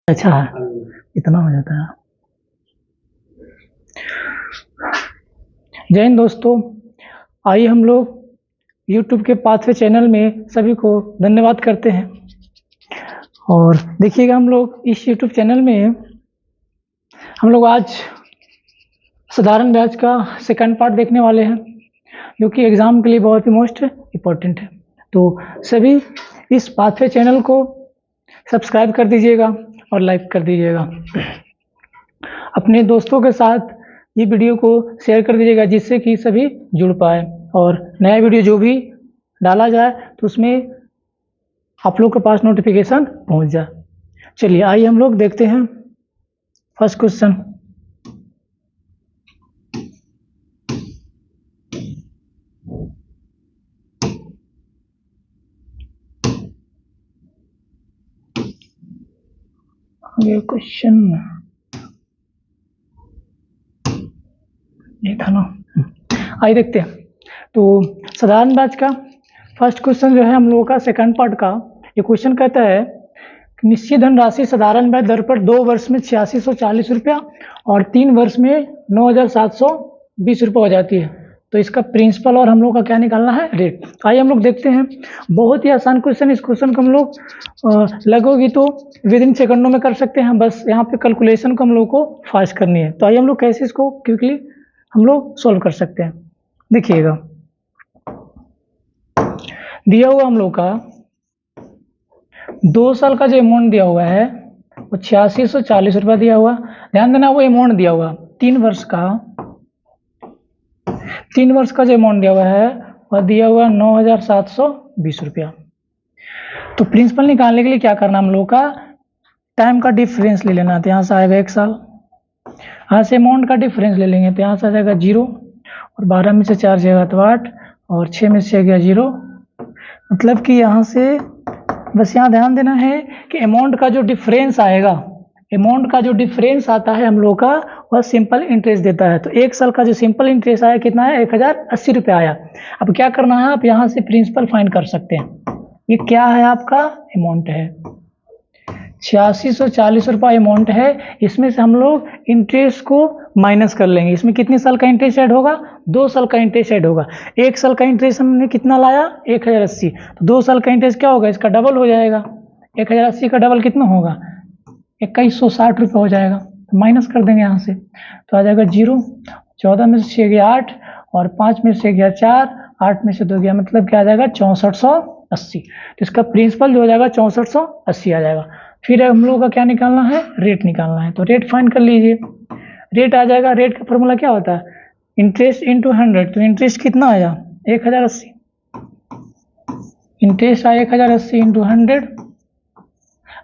अच्छा है, इतना हो जाता है। जय हिंद दोस्तों, आइए हम लोग YouTube के पाथवे चैनल में सभी को धन्यवाद करते हैं। और देखिएगा, हम लोग इस YouTube चैनल में हम लोग आज साधारण ब्याज का सेकंड पार्ट देखने वाले हैं, जो कि एग्ज़ाम के लिए बहुत ही मोस्ट इम्पोर्टेंट है। तो सभी इस पाथवे चैनल को सब्सक्राइब कर दीजिएगा और लाइक कर दीजिएगा। अपने दोस्तों के साथ ये वीडियो को शेयर कर दीजिएगा, जिससे कि सभी जुड़ पाए और नया वीडियो जो भी डाला जाए तो उसमें आप लोग के पास नोटिफिकेशन पहुंच जाए। चलिए आइए हम लोग देखते हैं फर्स्ट क्वेश्चन। ये क्वेश्चन ये था ना, आइए देखते हैं। तो साधारण ब्याज का फर्स्ट क्वेश्चन जो है हम लोगों का सेकंड पार्ट का, ये क्वेश्चन कहता है कि निश्चित धनराशि साधारण ब्याज दर पर 2 वर्ष में 8640 रुपया और 3 वर्ष में 9720 रुपये हो जाती है। तो इसका प्रिंसिपल और हम लोग का क्या निकालना है, रेट। आइए हम लोग देखते हैं। बहुत ही आसान क्वेश्चन, इस क्वेश्चन को हम लोग लगोगी तो विद इन सेकंडों में कर सकते हैं। बस यहाँ पे कैलकुलेशन को हम लोग को फास्ट करनी है। तो आइए हम लोग कैसे इसको क्विकली हम लोग सॉल्व कर सकते हैं। देखिएगा, दिया हुआ हम लोग का 2 साल का जो अमाउंट दिया हुआ है वो 8640 रुपया दिया हुआ। ध्यान देना, वो अमाउंट दिया हुआ 3 वर्ष का जो अमाउंट दिया हुआ है वह दिया हुआ 9720 रुपया। तो प्रिंसिपल निकालने के लिए क्या करना, हम लोग का टाइम का डिफरेंस ले लेना। तो यहाँ से आएगा 1 साल, यहाँ से अमाउंट का डिफरेंस ले लेंगे तो यहाँ से आ जाएगा 0 और 12 में से 4 जाएगा तो 8 और 6 में से गया 0। मतलब कि यहाँ से बस यहाँ ध्यान देना है कि अमाउंट का जो डिफरेंस आएगा, अमाउंट का जो डिफरेंस आता है हम लोग का, वह सिंपल इंटरेस्ट देता है। तो 1 साल का जो सिंपल इंटरेस्ट आया कितना है, 1080 रुपये आया। अब क्या करना है, आप यहाँ से प्रिंसिपल फाइंड कर सकते हैं। ये क्या है, आपका अमाउंट है 8640 रुपये अमाउंट है। इसमें से हम लोग इंटरेस्ट को माइनस कर लेंगे। इसमें कितने साल का इंटरेस्ट ऐड होगा, 2 साल का इंटरेस्ट ऐड होगा। 1 साल का इंटरेस्ट हमने कितना लाया, 1080। तो 2 साल का इंटरेस्ट क्या होगा, इसका डबल हो जाएगा। 1080 का डबल कितना होगा, 2160 रुपये हो जाएगा। तो माइनस कर देंगे यहाँ से, तो आ जाएगा 0। 14 में से 6 गया 8 और 5 में से गया 4, 8 में से 2 गया, मतलब क्या आ जाएगा 6480। तो इसका प्रिंसिपल जो हो जाएगा 6480 आ जाएगा। फिर हम लोगों का क्या निकालना है, रेट निकालना है। तो रेट फाइंड कर लीजिए। रेट आ जाएगा, रेट का फॉर्मूला क्या होता है, इंटरेस्ट इंटू 100। तो इंटरेस्ट कितना आया, 1080। इंटरेस्ट आया 1080 इंटू 100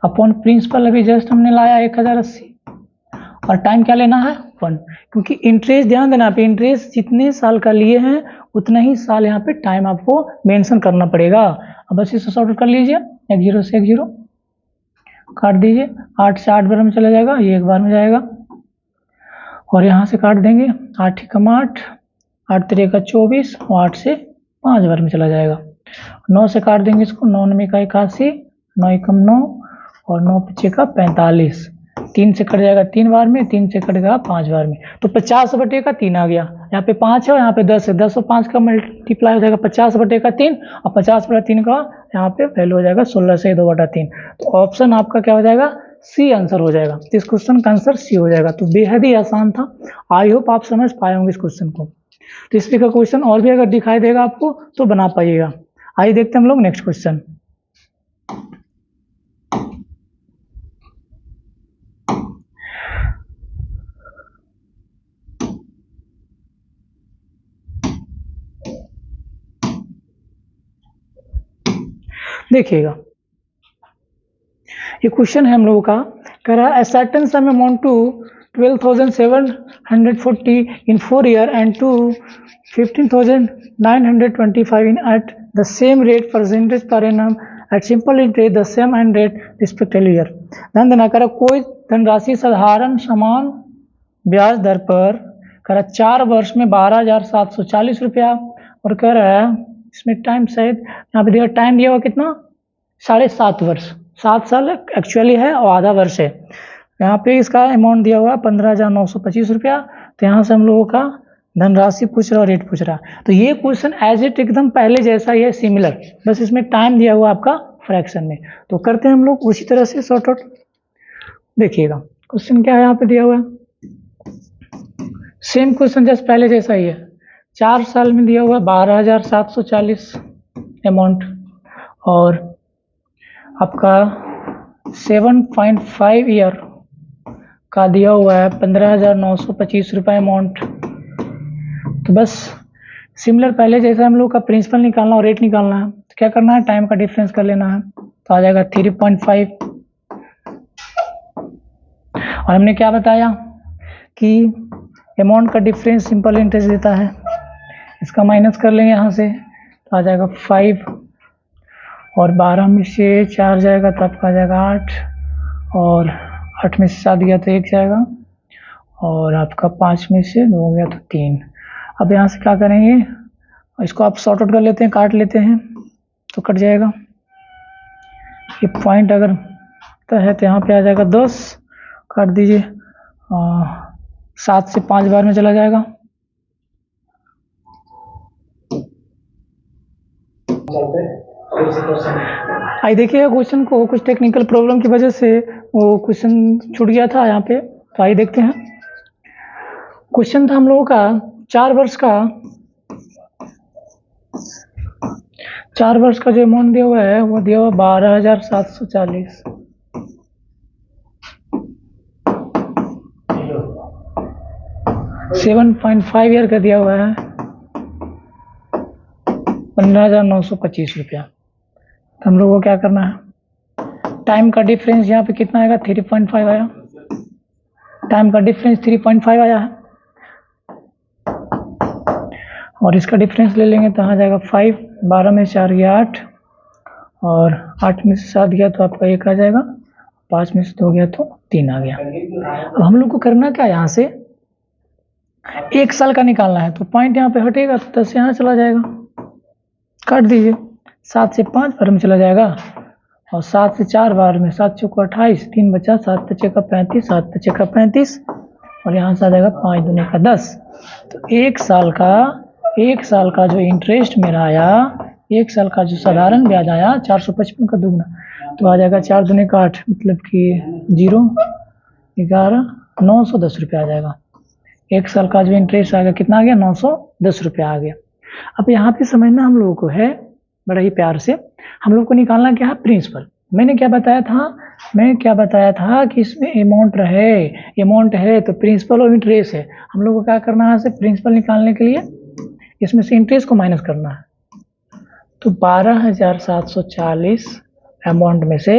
अपॉन प्रिंसिपल अभी जस्ट हमने लाया 1080। और टाइम क्या लेना है, 1। क्योंकि इंटरेस्ट, ध्यान देना पे, इंटरेस्ट जितने साल का लिए हैं उतना ही साल यहाँ पे टाइम आपको मेंशन करना पड़ेगा। अब बस इसे सॉर्ट कर लीजिए, 1 0 से 1 0 काट दीजिए। 8 से 8 बार में चला जाएगा, ये 1 बार में जाएगा। और यहाँ से काट देंगे, 8 एकम 8, 8 3 का 24 और 8 से 5 बार में चला जाएगा। 9 से काट देंगे इसको, 9 9 का 81, 9 एकम 9 और 9 5 का 45। 3 से कट जाएगा 3 बार में, 3 से कटेगा 5 बार में। तो 50/3 आ गया। यहाँ पे 5 है और यहाँ पे 10 है, 10 और 5 का मल्टीप्लाई हो जाएगा 50/3 और 50/3 का यहाँ पे वैल्यू हो जाएगा 16 से 2/3। तो ऑप्शन आपका क्या हो जाएगा, सी आंसर हो जाएगा। तो इस क्वेश्चन का आंसर सी हो जाएगा। तो बेहद ही आसान था। आई होप आप समझ पाए होंगे इस क्वेश्चन को। तो इस का क्वेश्चन और भी अगर दिखाई देगा आपको तो बना पाइएगा। आइए देखते हैं हम लोग नेक्स्ट क्वेश्चन। देखिएगा, ये क्वेश्चन है हम लोगों का, कह रहा है certain sum amount to 12,740 in 4 years and to 15,925 in at the same rate percentage per annum at simple interest the same and rate respectively year। ध्यान देना, कह रहा कोई धनराशि साधारण समान ब्याज दर पर कह रहा 4 वर्ष में 12,740 रुपया और कह रहा है इसमें टाइम शायद यहाँ पे दिया, टाइम दिया हुआ कितना, 7.5 वर्ष। 7 साल एक्चुअली है और आधा वर्ष है। यहाँ पे इसका अमाउंट दिया हुआ है 15,925 रुपया। तो यहाँ से हम लोगों का धनराशि पूछ रहा है और रेट पूछ रहा है। तो ये क्वेश्चन एज इट एकदम पहले जैसा ही है, सिमिलर, बस इसमें टाइम दिया हुआ आपका फ्रैक्शन में। तो करते हैं हम लोग उसी तरह से सॉर्ट आउट। देखिएगा क्वेश्चन क्या है यहाँ पे दिया हुआ है, सेम क्वेश्चन जस्ट पहले जैसा ही है। 4 साल में दिया हुआ है 12,740 अमाउंट और आपका 7.5 ईयर का दिया हुआ है 15,925 रुपये अमाउंट। तो बस सिमिलर पहले जैसा हम लोग का प्रिंसिपल निकालना और रेट निकालना है। तो क्या करना है, टाइम का डिफरेंस कर लेना है। तो आ जाएगा 3.5 और हमने क्या बताया कि अमाउंट का डिफरेंस सिंपल इंटरेस्ट देता है। इसका माइनस कर लेंगे यहाँ से, तो आ जाएगा 5 और 12 में से 4 जाएगा तो आपका आ जाएगा 8 और 8 में से 7 गया तो 1 जाएगा और आपका 5 में से 2 गया तो 3। अब यहाँ से क्या करेंगे, इसको आप सॉर्ट आउट कर लेते हैं, काट लेते हैं तो कट जाएगा। ये पॉइंट अगर तो है तो यहाँ पे आ जाएगा 10, काट दीजिए, 7 से 5 बार में चला जाएगा। आई देखिए क्वेश्चन को कुछ टेक्निकल प्रॉब्लम की वजह से वो क्वेश्चन छूट गया था यहाँ पे। तो आइए देखते हैं। क्वेश्चन था हम लोगों का 4 वर्ष का जो अमाउंट दिया हुआ है वो दिया हुआ 12,740। $7.5 ईयर का दिया हुआ है 15,925 रुपया। तो हम लोगों को क्या करना है, टाइम का डिफरेंस यहाँ पे कितना आएगा, 3.5 आया। टाइम का डिफरेंस 3.5 आया है और इसका डिफरेंस ले लेंगे तो आ जाएगा 5, 12 में 4 गया 8 और 8 में से 7 गया तो आपका 1 आ जाएगा, 5 में से 2 गया तो 3 आ गया। अब हम लोग को करना क्या, यहाँ से 1 साल का निकालना है। तो पॉइंट यहाँ पे हटेगा तो 10 यहाँ चला जाएगा, काट दीजिए। 7 से 5 बार में चला जाएगा और 7 से 4 बार में, 7 चौको 28, 3 बचा, 7 पचे का 35, 7 पचे का 35 और यहाँ से आ जाएगा 5 दूने का 10। तो 1 साल का जो इंटरेस्ट मेरा आया, 1 साल का जो साधारण ब्याज आया 455 का दुगना, तो आ जाएगा 4 दूने का 8, मतलब कि 0, 11, 910 रुपया आ जाएगा। 1 साल का जो इंटरेस्ट आ गया कितना आ गया, 910 रुपया आ गया। अब यहाँ पे समझना हम लोगों को है बड़ा ही प्यार से, हम लोग को निकालना क्या है, प्रिंसिपल। मैंने क्या बताया था कि इसमें अमाउंट है तो प्रिंसिपल और इंटरेस्ट है। हम लोग को क्या करना है, प्रिंसिपल निकालने के लिए इसमें से इंटरेस्ट को माइनस करना है। तो 12,740 अमाउंट में से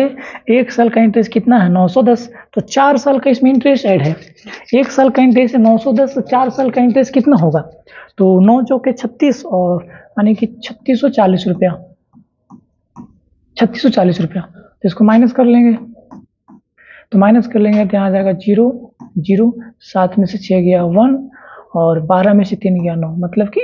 1 साल का इंटरेस्ट कितना है, 910। तो 4 साल का इसमें इंटरेस्ट ऐड है। 1 साल का इंटरेस्ट है 910, तो 4 साल का इंटरेस्ट कितना होगा, तो 9 चौके 36 और यानी कि 3640 रुपया, 3640 रुपया। तो इसको माइनस कर लेंगे, तो माइनस कर लेंगे तो यहाँ आ जाएगा 0, 0, 7 में से 6 गया 1 और 12 में से 3 गया 9, मतलब कि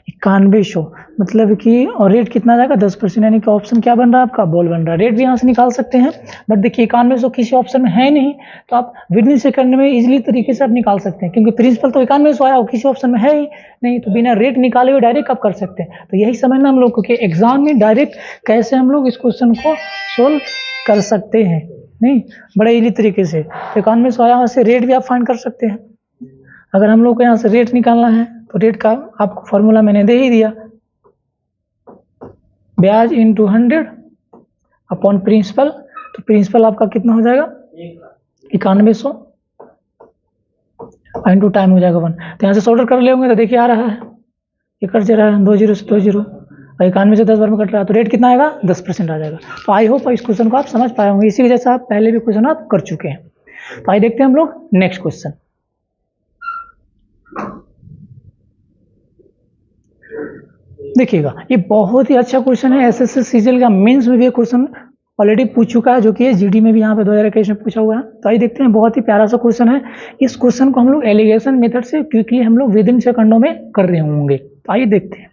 9100, मतलब कि, और रेट कितना जाएगा 10%, यानी कि ऑप्शन क्या बन रहा है आपका, बोल बन रहा है। रेट भी यहाँ से निकाल सकते हैं, बट देखिए 9100 किसी ऑप्शन में है नहीं, तो आप विदिन सेकंड में इजीली तरीके से आप निकाल सकते हैं, क्योंकि प्रिंसिपल तो 9100 आया और किसी ऑप्शन में है ही नहीं, तो बिना रेट निकाले हुए डायरेक्ट आप कर सकते हैं। तो यही समझना हम लोग को कि एग्जाम में डायरेक्ट कैसे हम लोग इस क्वेश्चन को सोल्व कर सकते हैं, नहीं बड़े इजी तरीके से। तो 9100 आया, वहाँ से रेट भी आप फाइंड कर सकते हैं। अगर हम लोग को यहाँ से रेट निकालना है तो रेट का आपको फॉर्मूला मैंने दे ही दिया, ब्याज इंटू 100 अपॉन प्रिंसिपल। तो प्रिंसिपल आपका कितना हो जाएगा, 9100 इंटू टाइम हो जाएगा 1। तो यहाँ से सॉल्व कर ले होंगे तो देखिए आ रहा है, ये कट जा रहा है 2 0 से 2 0 और 91 से 10 बार में कट रहा है, तो रेट कितना आएगा, 10% आ जाएगा। तो आई होप इस क्वेश्चन को आप समझ पाए होंगे, इसी वजह से आप पहले भी क्वेश्चन आप कर चुके हैं। तो आइए देखते हैं हम लोग नेक्स्ट क्वेश्चन। देखिएगा ये बहुत ही अच्छा क्वेश्चन है, एसएससी सीजीएल का मेंस में भी ये क्वेश्चन ऑलरेडी पूछ चुका है, जो कि जीडी में भी यहाँ पे 2021 में पूछा हुआ है। तो आइए देखते हैं, बहुत ही प्यारा सा क्वेश्चन है। इस क्वेश्चन को हम लोग एलिगेशन मेथड से क्विकली हम लोग विदिन सेकंडों में कर रहे होंगे। तो आइए देखते हैं।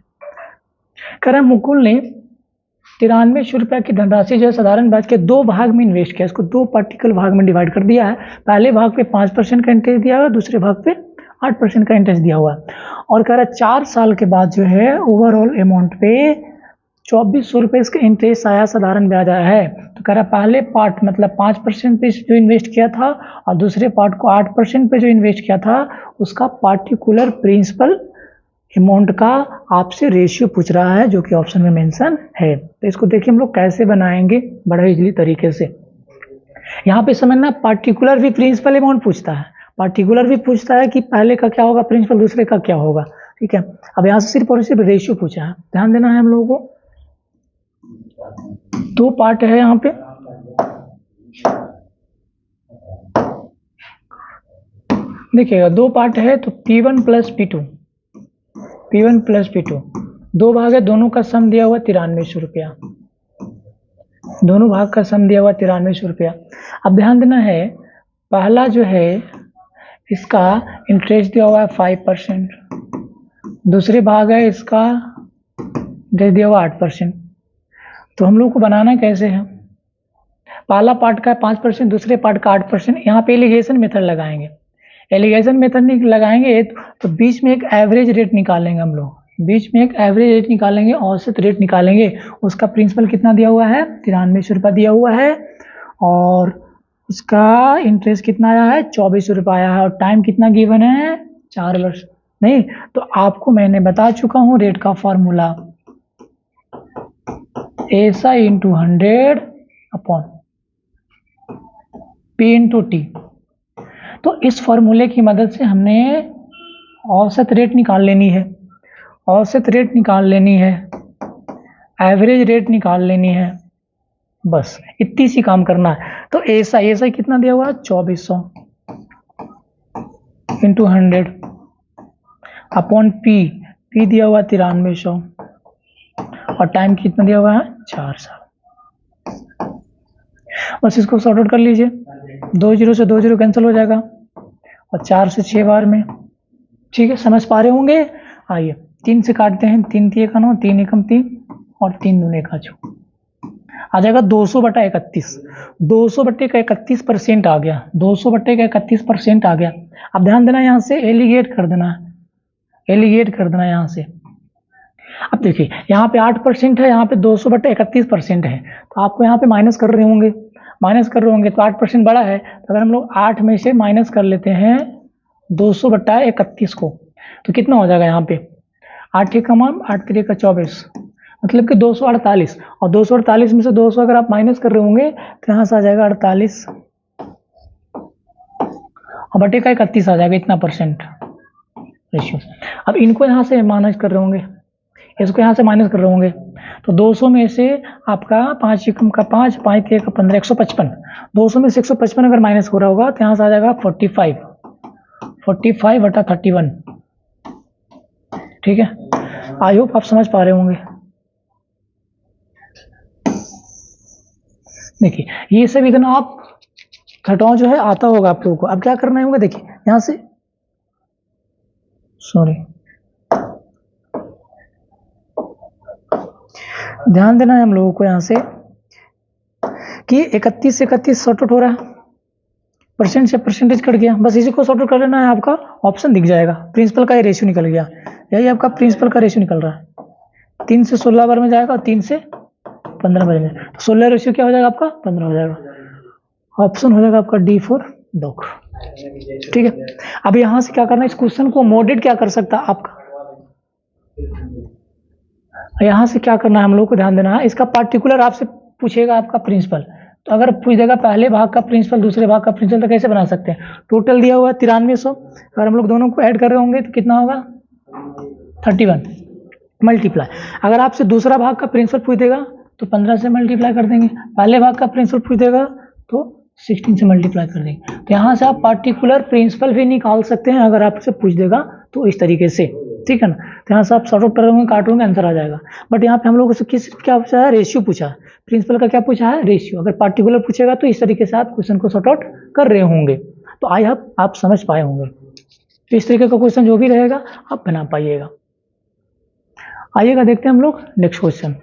कह रहा मुकुल ने ₹93 की धनराशि जो है साधारण ब्याज के 2 भाग में इन्वेस्ट किया, इसको 2 पार्टिकल भाग में डिवाइड कर दिया है। पहले भाग पे 5% का इंटरेस्ट दिया हुआ है, दूसरे भाग पे 8% का इंटरेस्ट दिया हुआ है, और कह रहा है 4 साल के बाद जो है ओवरऑल अमाउंट पे ₹2400 इसका इंटरेस्ट आया, साधारण ब्याज आया है। तो कह रहा है पहले पार्ट मतलब 5% पे जो इन्वेस्ट किया था और दूसरे पार्ट को 8% पे जो इन्वेस्ट किया था उसका पार्टिकुलर प्रिंसिपल अमाउंट का आपसे रेशियो पूछ रहा है, जो कि ऑप्शन में मेंशन है। तो इसको देखिए हम लोग कैसे बनाएंगे बड़ा इजीली तरीके से। यहाँ पे समझना, पार्टिकुलर भी प्रिंसिपल अमाउंट पूछता है, पार्टिकुलर भी पूछता है कि पहले का क्या होगा प्रिंसिपल, दूसरे का क्या होगा, ठीक है। अब यहाँ से सिर्फ और सिर्फ रेशियो पूछा है, ध्यान देना है हम लोगों को। 2 पार्ट है यहाँ पे, देखिएगा 2 पार्ट है, तो P1 plus P2, P1 plus P2 2 भाग है, दोनों का सम दिया हुआ ₹9300, दोनों भाग का सम दिया हुआ ₹9300। अब ध्यान देना है, पहला जो है इसका इंटरेस्ट दिया हुआ है 5%, दूसरे भाग है इसका इंटरेस्ट दिया हुआ 8%। तो हम लोग को बनाना कैसे है, पहला पार्ट का 5%, दूसरे पार्ट का 8%। यहाँ पे एलिगेशन मेथड लगाएंगे, एलिगेशन मेथड लगाएंगे तो बीच में एक एवरेज रेट निकालेंगे हम लोग, बीच में एक एवरेज रेट निकालेंगे, औसत रेट निकालेंगे। उसका प्रिंसिपल कितना दिया हुआ है, ₹9300 दिया हुआ है, और उसका इंटरेस्ट कितना आया है, ₹2400 आया है, और टाइम कितना गिवन है, 4 वर्ष। नहीं तो आपको मैंने बता चुका हूँ रेट का formula, SI into 100 upon P into T। तो इस फॉर्मूले की मदद से हमने औसत रेट निकाल लेनी है, औसत रेट निकाल लेनी है, एवरेज रेट निकाल लेनी है, बस इतनी सी काम करना है। तो SI कितना दिया हुआ है, 2400 इंटू 100 अपॉन P दिया हुआ 9300, और टाइम कितना दिया हुआ है, 4 साल। बस इसको सॉर्ट आउट कर लीजिए, 2 0 से 2 0 कैंसिल हो जाएगा, और 4 से 6 बार में, ठीक है, समझ पा रहे होंगे। आइए 3 से काटते हैं, 3 3 1 9, 3 एकम 3 और 3 दूने का 6, आ जाएगा 200/31। 200/31% आ गया, 200/31% आ गया। अब ध्यान देना, यहाँ से एलिगेट कर देना है, एलिगेट कर देना यहाँ से। अब देखिए यहाँ पे 8% है, यहाँ पे 200/31% है, तो आपको यहाँ पे माइनस कर रहे होंगे, माइनस कर रहे होंगे तो 8% बड़ा है, तो अगर हम लोग 8 में से माइनस कर लेते हैं 200/31 को, तो कितना हो जाएगा यहाँ पे, 8 एकम 8 3 का 24, मतलब कि 248, और 248 में से 200 अगर आप माइनस कर रहे होंगे तो यहाँ से आ जाएगा 48 और बटे का 31 आ जाएगा, इतना % रेशियो। अब इनको यहाँ से माइनस कर रहे होंगे, इसको यहाँ से माइनस कर रहे होंगे, तो 200 में से आपका 5 एकम का 5, 5 3 का 15, 155, 200 में से 155 अगर माइनस हो रहा होगा तो यहाँ से आ जाएगा 45/31, ठीक है। आई होप आप समझ पा रहे होंगे। देखिए ये सब इतना आप घटाओ जो है आता होगा आप लोगों को। अब क्या करना होगा, देखिए यहाँ से, सॉरी ध्यान देना है हम लोगों को यहाँ से कि 31 से 31 सॉर्ट आउट हो रहा है, परसेंट से परसेंटेज कट गया, बस इसी को सॉर्ट आउट कर लेना है, आपका ऑप्शन दिख जाएगा, प्रिंसिपल का ये रेशियो निकल गया, यही आपका प्रिंसिपल का रेशियो निकल रहा है। 3 से 16 बार में जाएगा और 3 से 15 बार में, तो 16 रेशियो क्या हो जाएगा आपका, 15 हो जाएगा, ऑप्शन हो जाएगा आपका D4 डॉक, ठीक है। अब यहाँ से क्या करना है, इस क्वेश्चन को मोडेड क्या कर सकता है आपका, यहाँ से क्या करना है हम लोग को ध्यान देना है, इसका पार्टिकुलर आपसे पूछेगा आपका प्रिंसिपल, तो अगर पूछ देगा पहले भाग का प्रिंसिपल दूसरे भाग का प्रिंसिपल तो कैसे बना सकते हैं, टोटल दिया हुआ है 9300, अगर हम लोग दोनों को ऐड कर रहे होंगे तो कितना होगा 31 मल्टीप्लाई, अगर आपसे दूसरा भाग का प्रिंसिपल पूछ देगा तो 15 से मल्टीप्लाई कर देंगे, पहले भाग का प्रिंसिपल पूछ देगा तो 16 से मल्टीप्लाई कर देंगे। तो यहाँ से आप पार्टिकुलर प्रिंसिपल भी निकाल सकते हैं अगर आपसे पूछ देगा तो इस तरीके से, ठीक है ना। तो यहाँ से आप सॉर्ट आउट करोगे काटोगे आंसर आ जाएगा, बट यहाँ पे हम लोगों से किस क्या पूछा है, रेशियो पूछा है, प्रिंसिपल का क्या पूछा है, रेशियो। अगर पार्टिकुलर पूछेगा तो इस तरीके से आप क्वेश्चन को सॉर्ट आउट कर रहे होंगे, तो आई होप आप समझ पाए होंगे। तो इस तरीके का क्वेश्चन जो भी रहेगा आप बना पाइएगा। आइएगा देखते हैं हम लोग नेक्स्ट क्वेश्चन।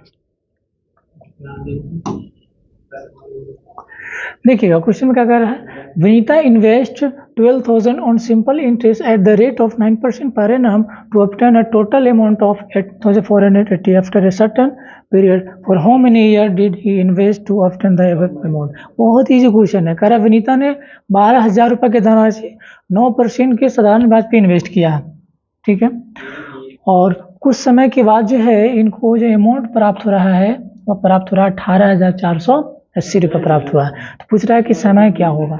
देखिएगा क्वेश्चन में क्या कह रहा है, Vinita invest 12,000 on simple interest at the rate of 9% per annum to obtain a total amount of 8,480 after a certain period for how many year did he invest to obtain the above amount. बहुत easy question है। कह रहा है विनीता ने 12,000 रुपये के धनराशि 9% के साधारण ब्याज पे इन्वेस्ट किया है, ठीक है, और कुछ समय के बाद जो है इनको जो अमाउंट प्राप्त हो रहा है वह प्राप्त हो रहा है 18,480 रुपये प्राप्त हुआ है। तो पूछ रहा है कि समय क्या होगा,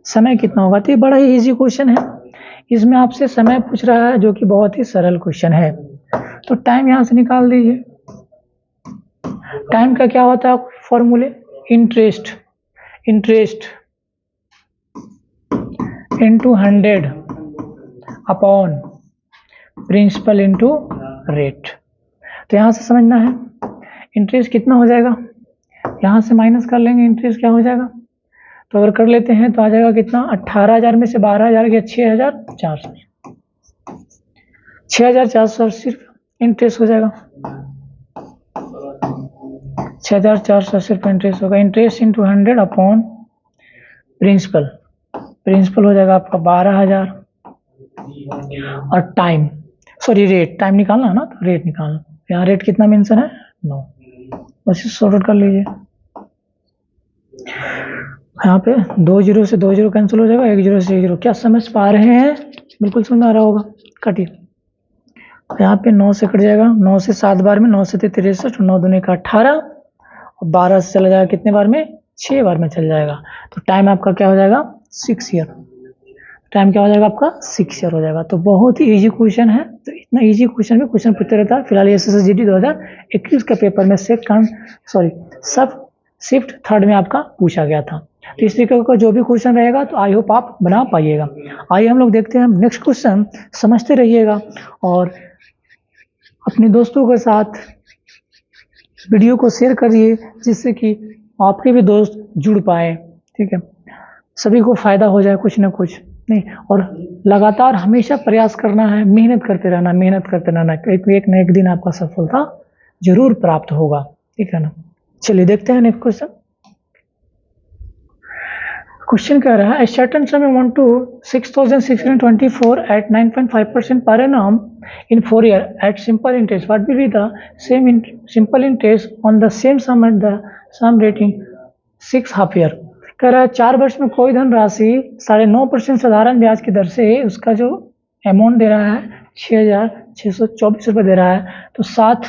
समय कितना होगा। तो ये बड़ा ही इजी क्वेश्चन है, इसमें आपसे समय पूछ रहा है जो कि बहुत ही सरल क्वेश्चन है। तो टाइम यहाँ से निकाल दीजिए। टाइम का क्या होता है फॉर्मूले, interest into 100 upon principal into rate. तो यहाँ से समझना है इंटरेस्ट कितना हो जाएगा, यहाँ से माइनस कर लेंगे इंटरेस्ट क्या हो जाएगा। तो अगर कर लेते हैं तो आ जाएगा कितना, 18,000 में से 12,000 गया 6,400, 6,480 इंटरेस्ट हो जाएगा, 6,480 रुपये इंटरेस्ट होगा। इंटरेस्ट इंटू 100 अपॉन प्रिंसिपल हो जाएगा आपका 12,000 और टाइम रेट, टाइम निकालना है ना, तो रेट निकालना। यहाँ रेट कितना मेंशन है 9, बस सॉर्ट आउट कर लीजिए। यहाँ पे 2 0 से 2 0 कैंसिल हो जाएगा, 1 0 से 1 0। क्या समझ पा रहे हैं, बिल्कुल समझ आ रहा होगा, काटिए। यहाँ पे 9 से कट जाएगा, 9 से 7 बार में, 9 से 63, 9 दूनी का 18 और 12 से चला जाएगा कितने बार में, 6 बार में चल जाएगा। तो टाइम आपका क्या हो जाएगा 6 ईयर। टाइम क्या हो जाएगा आपका 6 ईयर हो जाएगा। तो बहुत ही इजी क्वेश्चन है। तो इतना इजी क्वेश्चन में क्वेश्चन पूछते रहता है। फिलहाल SSSGD 2021 के पेपर में सब शिफ्ट थर्ड में आपका पूछा गया था। तो इस तरीके का जो भी क्वेश्चन रहेगा तो आई होप आप बना पाइएगा। आइए हम लोग देखते हैं नेक्स्ट क्वेश्चन, समझते रहिएगा और अपने दोस्तों के साथ वीडियो को शेयर करिए जिससे कि आपके भी दोस्त जुड़ पाए, ठीक है, सभी को फायदा हो जाए कुछ ना कुछ नहीं। और लगातार हमेशा प्रयास करना है, मेहनत करते रहना, एक न एक दिन आपका सफलता जरूर प्राप्त होगा, ठीक है ना। चलिए देखते हैं नेक्स्ट क्वेश्चन। क्वेश्चन कह रहा है, certain sum amount to 6,624 at 9.5% per annum in 4 years at simple interest. What will be the simple interest on the same sum at the sum rating 6 half year? कह रहा है 4 वर्ष में कोई धनराशि 9.5% साधारण ब्याज की दर से उसका जो अमाउंट दे रहा है 6,624 रुपये दे रहा है, तो 7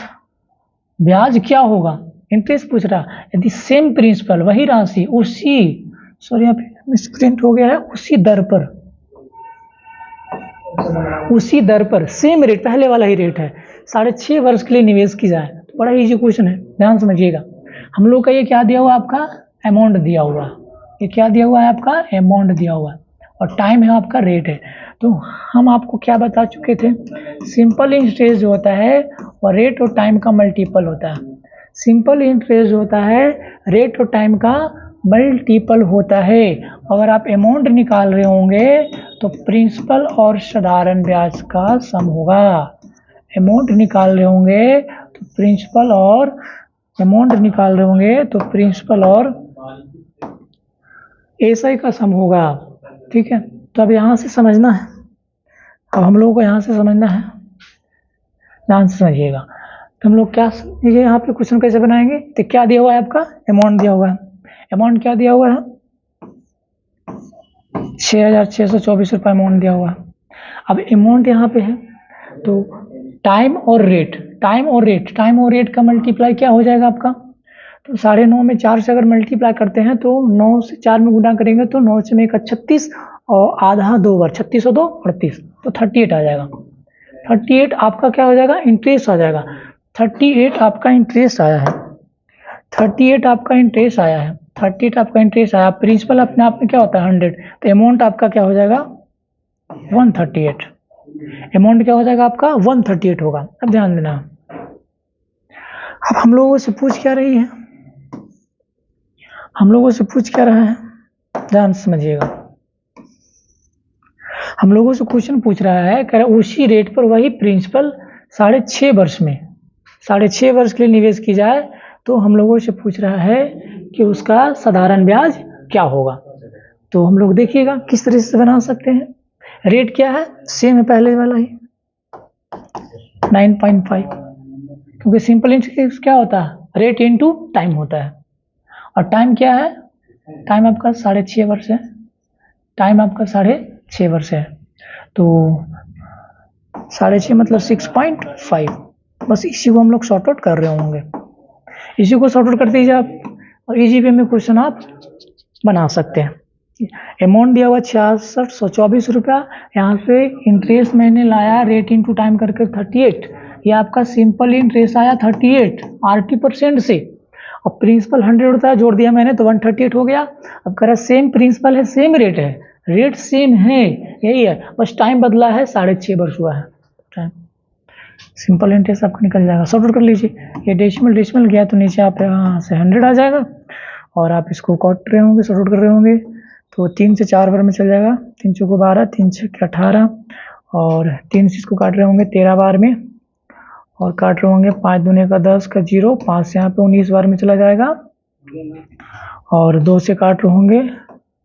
ब्याज क्या होगा, इंटरेस्ट पूछ रहा है। यदि सेम प्रिंसिपल वही राशि उसी यहाँ पे मिसप्रिंट हो गया है, उसी दर पर सेम रेट, पहले वाला ही रेट है, 6.5 वर्ष के लिए निवेश की जाए। तो बड़ा इजी क्वेश्चन है, ध्यान समझिएगा। हम लोग का ये क्या दिया हुआ आपका अमाउंट दिया हुआ, ये क्या दिया हुआ है आपका अमाउंट दिया हुआ है और टाइम है आपका रेट है। तो हम आपको क्या बता चुके थे, सिंपल इंटरेस्ट जो होता है और रेट और टाइम का मल्टीपल होता है। सिंपल इंटरेस्ट होता है रेट और टाइम का मल्टीपल होता है। अगर आप अमाउंट निकाल रहे होंगे तो प्रिंसिपल और साधारण ब्याज का सम होगा। अमाउंट निकाल रहे होंगे तो प्रिंसिपल और एसआई का सम होगा, ठीक है। तो अब यहाँ से समझना है, अब हम लोगों को यहाँ से समझना है, ध्यान से समझिएगा। तो हम लोग क्या समझिए यहाँ पे क्वेश्चन कैसे बनाएंगे। तो क्या दिया हुआ है आपका अमाउंट दिया हुआ है, अमाउंट क्या दिया हुआ है 6,624 रुपये अमाउंट दिया हुआ है। अब अमाउंट यहाँ पे है तो टाइम और रेट का मल्टीप्लाई क्या हो जाएगा आपका, तो 9.5 में 4 से अगर मल्टीप्लाई करते हैं तो 9 से 4 में गुना करेंगे तो 9 से 1 36 और आधा 2 बार 36 और 2 38, तो 38 आ जाएगा। 38 आपका क्या हो जाएगा इंटरेस्ट आ जाएगा। 38 आपका इंटरेस्ट आया है, 38 आपका इंटरेस्ट आया। प्रिंसिपल अपने आप में क्या होता है 100, तो अमाउंट आपका क्या हो जाएगा 138। अमाउंट क्या हो जाएगा आपका 138 होगा। अब ध्यान देना, अब हम लोगों से पूछ क्या रही है, ध्यान समझिएगा। हम लोगों से क्वेश्चन पूछ रहा है, कह रहा है उसी रेट पर वही प्रिंसिपल 6.5 वर्ष के लिए निवेश की जाए तो हम लोगों से पूछ रहा है कि उसका साधारण ब्याज क्या होगा। तो हम लोग देखिएगा किस तरह से बना सकते हैं। रेट क्या है, सेम है पहले वाला ही 9.5, क्योंकि सिंपल इंटरेस्ट क्या होता है, रेट इनटू टाइम होता है। और टाइम क्या है, टाइम आपका 6.5 वर्ष है, टाइम आपका 6.5 वर्ष है। तो 6.5 मतलब 6.5, बस इसी को हम लोग शॉर्ट आउट कर रहे होंगे। इसी को शॉर्ट आउट कर दीजिए आप और इजी वे में क्वेश्चन आप बना सकते हैं। अमाउंट दिया हुआ 6624 रुपया, यहाँ पे इंटरेस्ट मैंने लाया रेट इनटू टाइम करके 38, ये आपका सिंपल इंटरेस्ट आया 38 RT% से, और प्रिंसिपल 100 होता है, जोड़ दिया मैंने तो 138 हो गया। अब कह रहा सेम प्रिंसिपल है सेम रेट है, रेट सेम है, यही है, बस टाइम बदला है, 6.5 वर्ष हुआ है टाइम। सिंपल इंटरेस्ट आपका निकल जाएगा। सॉर्ट आउट कर लीजिए, ये डेसिमल गया तो नीचे आप यहाँ से 100 आ जाएगा, और आप इसको काट रहे होंगे, सॉर्ट आउट कर रहे होंगे तो 3 से 4 बार में चल जाएगा, 3 चौको 12, 3 छक्के 18, और 3 से इसको काट रहे होंगे 13 बार में, और काट रहे होंगे 5 दूने का 10 का 0, 5 से यहाँ पे 19 बार में चला जाएगा, और 2 से काट रहे होंगे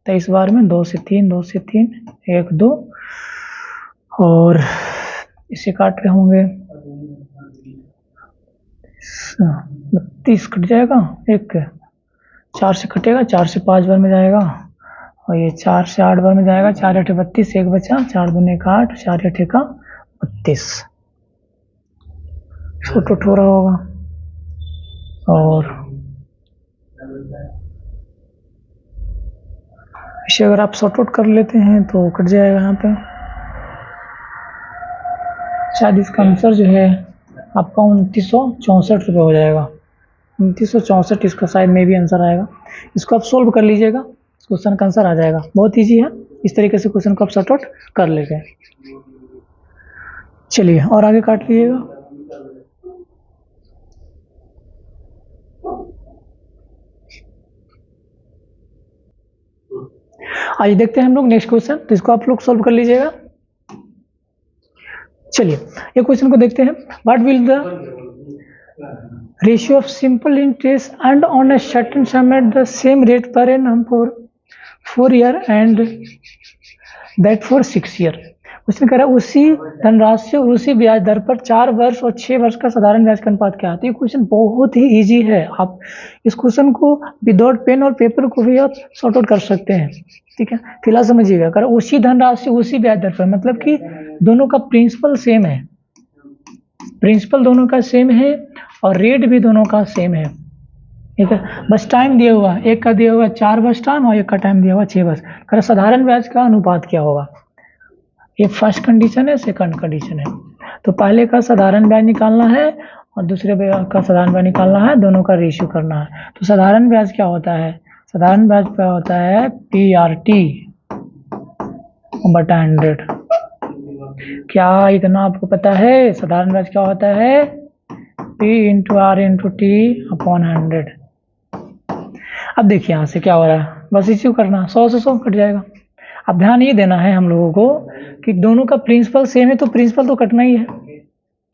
23 बार में, 2 से 3, 2 से 3, 1 2, और इसे काट रहे होंगे 32 कट जाएगा, 1 4 से कटेगा, 4 से 5 बार में जाएगा, और ये 4 से 8 बार में जाएगा, 4 8 32, 1 बचा, 4 दूने का 8, 4 8 का 32, शॉर्ट आउट हो रहा होगा। और इसे अगर आप शॉर्ट आउट कर लेते हैं तो कट जाएगा यहाँ पे, शायद इसका आंसर जो है आपका 2964 रुपये हो जाएगा, 2964 इसका शायद में भी आंसर आएगा। इसको आप सोल्व कर लीजिएगा, क्वेश्चन का आंसर आ जाएगा, बहुत इजी है। इस तरीके से क्वेश्चन को आप सॉर्ट आउट कर लेंगे। चलिए और आगे काट लीजिएगा। आइए देखते हैं हम लोग नेक्स्ट क्वेश्चन, तो इसको आप लोग सोल्व कर लीजिएगा। चलिए ये क्वेश्चन को देखते हैं। What will the ratio of simple interest and on a certain some at the same rate per annum for 4 year and that for 6 year. उसने कहा उसी धनराशि और उसी ब्याज दर पर 4 वर्ष और 6 वर्ष का साधारण ब्याज का अनुपात क्या है। तो ये क्वेश्चन बहुत ही इजी है, आप इस क्वेश्चन को विदाउट पेन और पेपर को भी आप सॉर्ट आउट कर सकते हैं, ठीक है। फिलहाल समझिएगा, कर उसी धनराशि उसी ब्याज दर पर मतलब कि दोनों का प्रिंसिपल सेम है, प्रिंसिपल दोनों का सेम है और रेट भी दोनों का सेम है, ठीक है। बस टाइम दिया हुआ, एक का दिया हुआ 4 वर्ष टाइम और एक का टाइम दिया हुआ 6 वर्ष। कर साधारण ब्याज का अनुपात क्या होगा, ये फर्स्ट कंडीशन है, सेकंड कंडीशन है। तो पहले का साधारण ब्याज निकालना है और दूसरे ब्याज का साधारण ब्याज निकालना है, दोनों का रेशियो करना है। तो साधारण ब्याज क्या होता है, साधारण ब्याज क्या होता है PRT बटा 100। क्या इतना आपको पता है साधारण ब्याज क्या होता है, P into R into T upon 100। अब देखिए यहाँ से क्या हो रहा है, बस इसी को करना, 100 से 100 कट जाएगा। अब ध्यान ये देना है हम लोगों को कि दोनों का प्रिंसिपल सेम है तो प्रिंसिपल तो कटना ही है।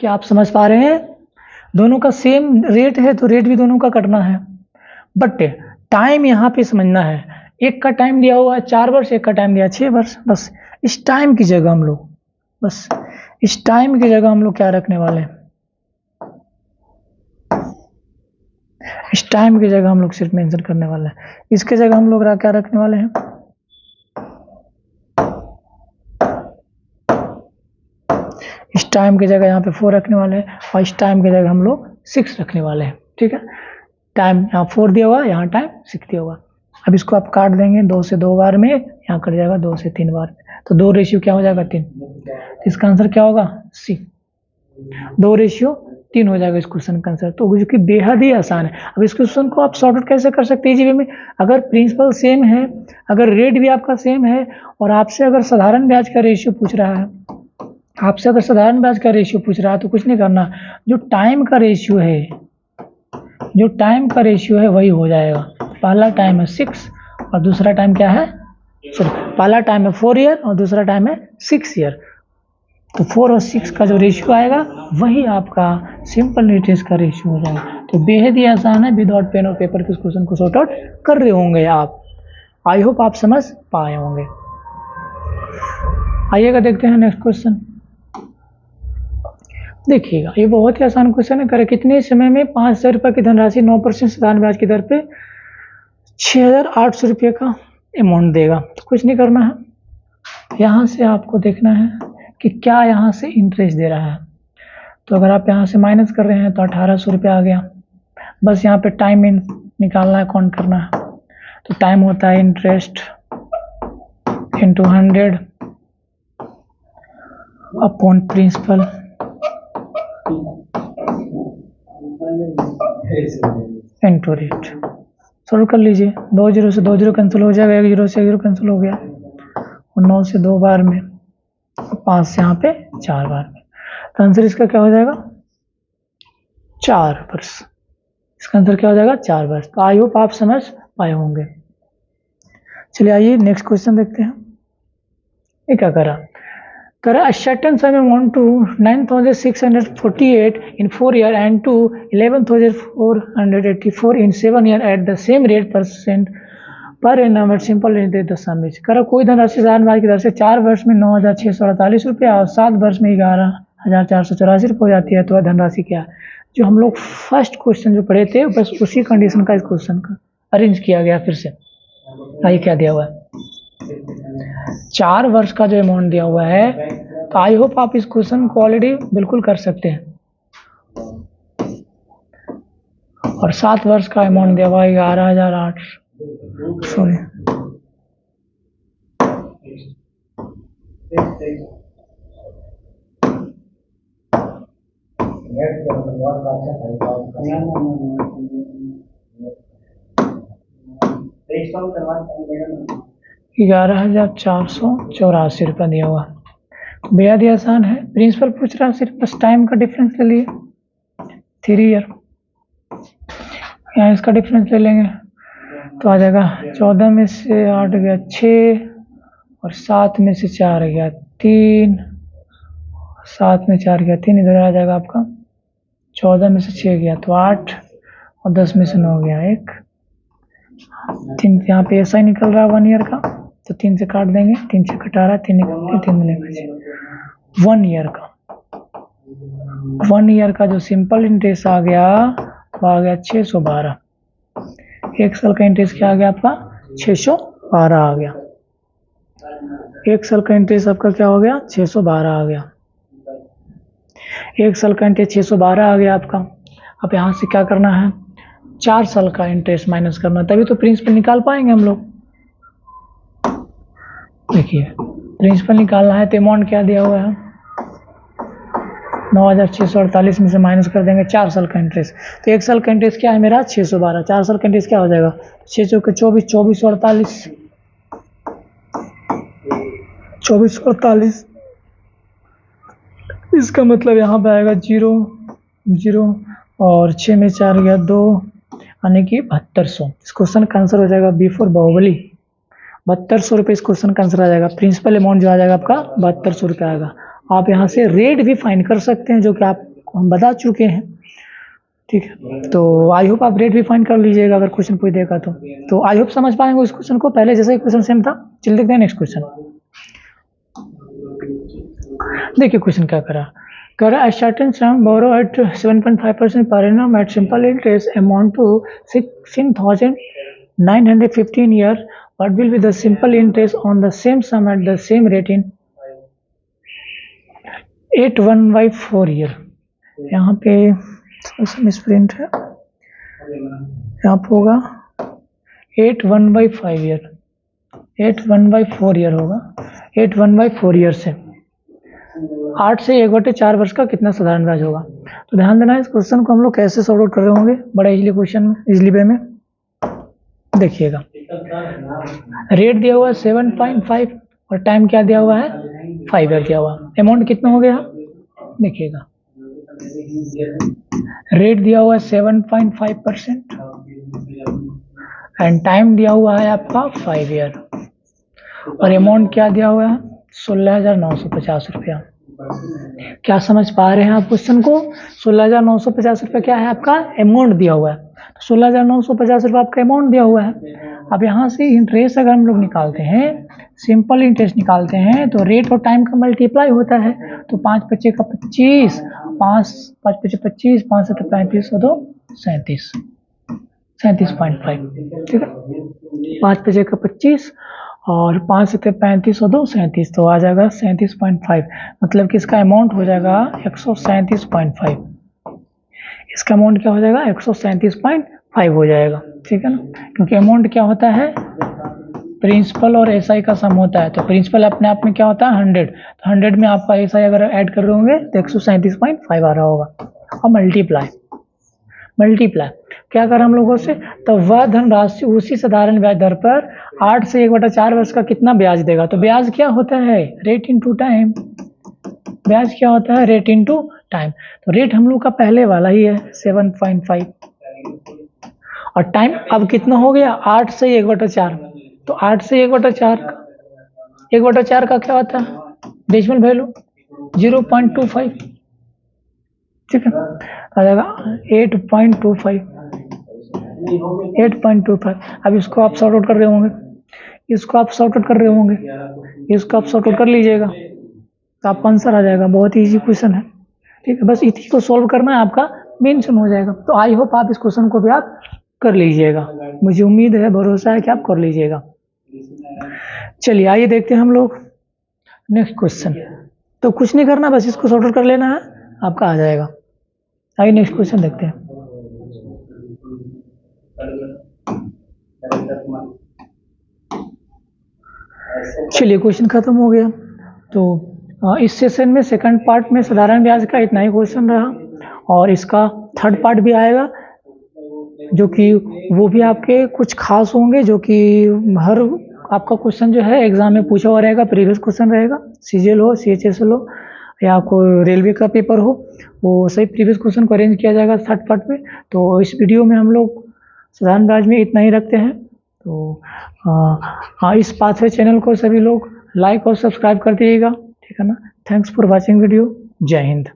क्या आप समझ पा रहे हैं, दोनों का सेम रेट है तो रेट भी दोनों का कटना है। बट टाइम यहाँ पे समझना है, एक का टाइम दिया हुआ है 4 वर्ष, एक का टाइम दिया 6 वर्ष। बस इस टाइम की जगह हम लोग, बस इस टाइम की जगह हम लोग क्या रखने वाले हैं, इस टाइम की जगह हम लोग सिर्फ मेंशन करने वाले हैं। इसके जगह हम लोग क्या रखने वाले हैं, इस टाइम की जगह यहाँ पे 4 रखने वाले हैं और इस टाइम की जगह हम लोग 6 रखने वाले हैं, ठीक है। टाइम यहाँ 4 दिया हुआ, यहाँ टाइम 6 दिया हुआ। अब इसको आप काट देंगे 2 से 2 बार में, यहाँ कट जाएगा 2 से 3 बार में, तो 2 रेशियो क्या हो जाएगा 3। तो इसका आंसर क्या होगा C, 2 रेशियो 3 हो जाएगा इस क्वेश्चन का आंसर। तो जो कि बेहद ही आसान है। अब इस क्वेश्चन को आप सॉर्ट आउट कैसे कर सकते हैं इजी वे में, अगर प्रिंसिपल सेम है, अगर रेट भी आपका सेम है और आपसे अगर साधारण ब्याज का रेशियो पूछ रहा है, आपसे अगर साधारण ब्याज का रेशियो पूछ रहा है तो कुछ नहीं करना, जो टाइम का रेशियो है, जो टाइम का रेशियो है वही हो जाएगा। पहला टाइम है 6 और दूसरा टाइम क्या है, सिर्फ पहला टाइम है 4 ईयर और दूसरा टाइम है 6 ईयर। तो 4 और 6 का जो रेशियो आएगा वही आपका सिंपल इंटरेस्ट का रेशियो हो जाएगा। तो बेहद ही आसान है, विदाउट पेन और पेपर के इस क्वेश्चन को सॉर्ट आउट कर रहे होंगे आप। आई होप आप समझ पाए होंगे। आइएगा देखते हैं नेक्स्ट क्वेश्चन। देखिएगा ये बहुत ही आसान क्वेश्चन है। करें कितने समय में 5,000 रुपये की धनराशि 9% साधारण ब्याज की दर पे 6,800 रुपये का अमाउंट देगा। तो कुछ नहीं करना है, यहाँ से आपको देखना है कि क्या यहाँ से इंटरेस्ट दे रहा है। तो अगर आप यहाँ से माइनस कर रहे हैं तो 1,800 रुपये आ गया। बस यहाँ पे टाइम निकालना है, काउंट करना है। तो टाइम होता है interest into 100 upon principal into rate. Solve कर लीजिए। 2 जीरो से 2 जीरो कैंसिल हो जाएगा, 1 जीरो से 1 जीरो कैंसिल हो गया, और 9 से 2 बार में, 5 से यहाँ पे 4 बार में। तो आंसर इसका क्या हो जाएगा? 4 वर्ष। इसका आंसर क्या हो जाएगा? 4 वर्ष। तो आई होप आप समझ पाए होंगे। चलिए आइए नेक्स्ट क्वेश्चन देखते हैं। ये क्या करा? a certain sum amount to 9,648 in 4 years and to 11,484 in 7 years at the same rate % per annum at simple interest the sum is। करा कोई धनराशि साधारण ब्याज की दर से 4 वर्ष में 9,648 रुपया और 7 वर्ष में 11,484 रुपये हो जाती है। तो वह धनराशि क्या है? जो हम लोग फर्स्ट क्वेश्चन जो पढ़े थे बस उसी कंडीशन का इस क्वेश्चन का अरेंज किया गया फिर से। आइए क्या दिया हुआ है? 4 वर्ष का जो अमाउंट दिया हुआ है, तो आई होप आप इस क्वेश्चन को ऑलरेडी बिल्कुल कर सकते हैं। और 7 वर्ष का अमाउंट दिया हुआ है 11,800, सॉरी ₹11,484 रुपया दिया हुआ। बेहद ही आसान है। प्रिंसिपल पूछ रहा है, सिर्फ बस टाइम का डिफरेंस ले लिए 3 ईयर। यहाँ इसका डिफरेंस ले लेंगे तो आ जाएगा 14 में से 8 गया 6, और 7 में से 4 गया 3, 7 में 4 गया 3, इधर आ जाएगा आपका 14 में से 6 गया तो 8, और 10 में से 9 गया 1, 3 यहाँ पे ऐसा ही निकल रहा है 1 ईयर का, तो 3 से काट देंगे, 3 से कटा रहा है, 3 निकलते 3 मिलेगा 1 ईयर का। 1 ईयर का जो सिंपल इंटरेस्ट आ गया वो आ गया 612। 1 साल का इंटरेस्ट क्या आ गया आपका? 612 आ गया। 1 साल का इंटरेस्ट आपका क्या हो गया? 612 आ गया। 1 साल का इंटरेस्ट 612 आ गया आपका। अब यहाँ से क्या करना है? 4 साल का इंटरेस्ट माइनस करना, तभी तो प्रिंसिपल निकाल पाएंगे हम लोग। देखिए प्रिंसिपल निकालना है तो अमाउंट क्या दिया हुआ है? 9,648 में से माइनस कर देंगे 4 साल का इंटरेस्ट। तो 1 साल का इंटरेस्ट क्या है मेरा? 612। 4 साल का इंटरेस्ट क्या हो जाएगा? 6 चौके 24, 24 और 48, 24 और 48। इसका मतलब यहाँ पे आएगा 0 0, और 6 में 4 गया 2, यानी कि 7200। इस क्वेश्चन का आंसर हो जाएगा बी फॉर बाहुबली। 7200 रुपये इस क्वेश्चन का आंसर आ जाएगा। प्रिंसिपल अमाउंट जो आ जाएगा आपका 7200 रुपये आएगा। आप यहाँ से रेट भी फाइंड कर सकते हैं, जो कि आप हम बता चुके हैं, ठीक है। तो आई होप आप रेट भी फाइंड कर लीजिएगा अगर क्वेश्चन कोई देगा तो आई होप समझ पाएंगे उस क्वेश्चन को। पहले जैसा ही क्वेश्चन सेम था। चलिए देखते हैं नेक्स्ट क्वेश्चन। देखिए क्वेश्चन क्या करा? a certain sum borrow at 7.5% per annum at simple interest amount to 16,915 year. What will be the simple interest on the same sum at the same rate in 8/4 year? यहाँ पे misprint है, यहाँ पे होगा 8/5 year, 8/4 year होगा। 8/4 year से 8 से 1/4 वर्ष का कितना साधारण ब्याज होगा? तो ध्यान देना, इस क्वेश्चन को हम लोग कैसे सॉल्व आउट कर रहे होंगे बड़ा इजीली क्वेश्चन में, इजीली वे में। देखिएगा रेट दिया हुआ है 7.5 और टाइम क्या दिया हुआ है? 5 ईयर दिया हुआ। अमाउंट कितना हो गया? देखिएगा रेट दिया हुआ है 7.5% एंड टाइम दिया हुआ है आपका 5 ईयर, और अमाउंट क्या दिया हुआ है? 16,950 रुपया। क्या समझ पा रहे हैं आप क्वेश्चन को? 16,950 रुपये क्या है आपका अमाउंट दिया हुआ है। तो 16,950 रुपये आपका अमाउंट दिया हुआ है। अब यहाँ से इंटरेस्ट अगर हम लोग निकालते हैं, सिंपल इंटरेस्ट निकालते हैं, तो रेट और टाइम का मल्टीप्लाई होता है। तो 5 × 5 = 25, 5 × 5 = 25, 5 × 7 = 35 और 2 37, 37.5। ठीक है, 5 × 5 = 25 और 5 × 7 = 35 और 2 37, तो आ जाएगा 37.5। मतलब कि इसका अमाउंट हो जाएगा 137.5। इसका अमाउंट क्या हो जाएगा? 137.5 हो जाएगा। ठीक है ना, क्योंकि अमाउंट क्या होता है? प्रिंसिपल और एसआई का सम होता है। तो प्रिंसिपल अपने आप में क्या होता है? 100। तो 100 में आपका एसआई अगर ऐड कर रहे होंगे तो 137.5 आ रहा होगा। और मल्टीप्लाई क्या करें हम लोगों से? तो वह धनराशि उसी साधारण ब्याज दर पर 8 से 1/4 वर्ष का कितना ब्याज देगा? तो ब्याज क्या होता है? Rate into time. ब्याज क्या होता है? Rate into time. तो रेट हम लोग का पहले वाला ही है 7.5 और टाइम अब कितना हो गया? 8 से 1/4। तो 8 से 1/4 का क्या होता है? Decimal value 0.25। ठीक है, आ जाएगा 8.25। अब इसको आप सॉर्ट आउट कर रहे होंगे, इसको आप सॉर्ट आउट कर लीजिएगा तो आपका आंसर आ जाएगा। बहुत ईजी क्वेश्चन है। ठीक है, बस इसी को सॉल्व करना है, आपका मेंशन हो जाएगा। तो आई होप आप इस क्वेश्चन को भी आप कर लीजिएगा। मुझे उम्मीद है, भरोसा है कि आप कर लीजिएगा। चलिए आइए देखते हैं हम लोग नेक्स्ट क्वेश्चन। तो कुछ नहीं करना, बस इसको सॉर्ट आउट कर लेना है, आपका आ जाएगा। आइए नेक्स्ट क्वेश्चन देखते हैं। चलिए क्वेश्चन खत्म हो गया। तो इस सेशन में सेकंड पार्ट में साधारण ब्याज का इतना ही क्वेश्चन रहा और इसका थर्ड पार्ट भी आएगा, जो कि वो भी आपके कुछ खास होंगे, जो कि हर आपका क्वेश्चन जो है एग्जाम में पूछा हुआ रहेगा, प्रीवियस क्वेश्चन रहेगा। सीजीएल हो, सीएचएसएल हो या कोई रेलवे का पेपर हो, वो सही प्रीवियस क्वेश्चन को अरेंज किया जाएगा थर्ड पार्ट में। तो इस वीडियो में हम लोग साधारण ब्याज में इतना ही रखते हैं। तो हाँ, इस पाथवे चैनल को सभी लोग लाइक और सब्सक्राइब कर दीजिएगा। ठीक है ना। Thanks for watching video. जय हिंद।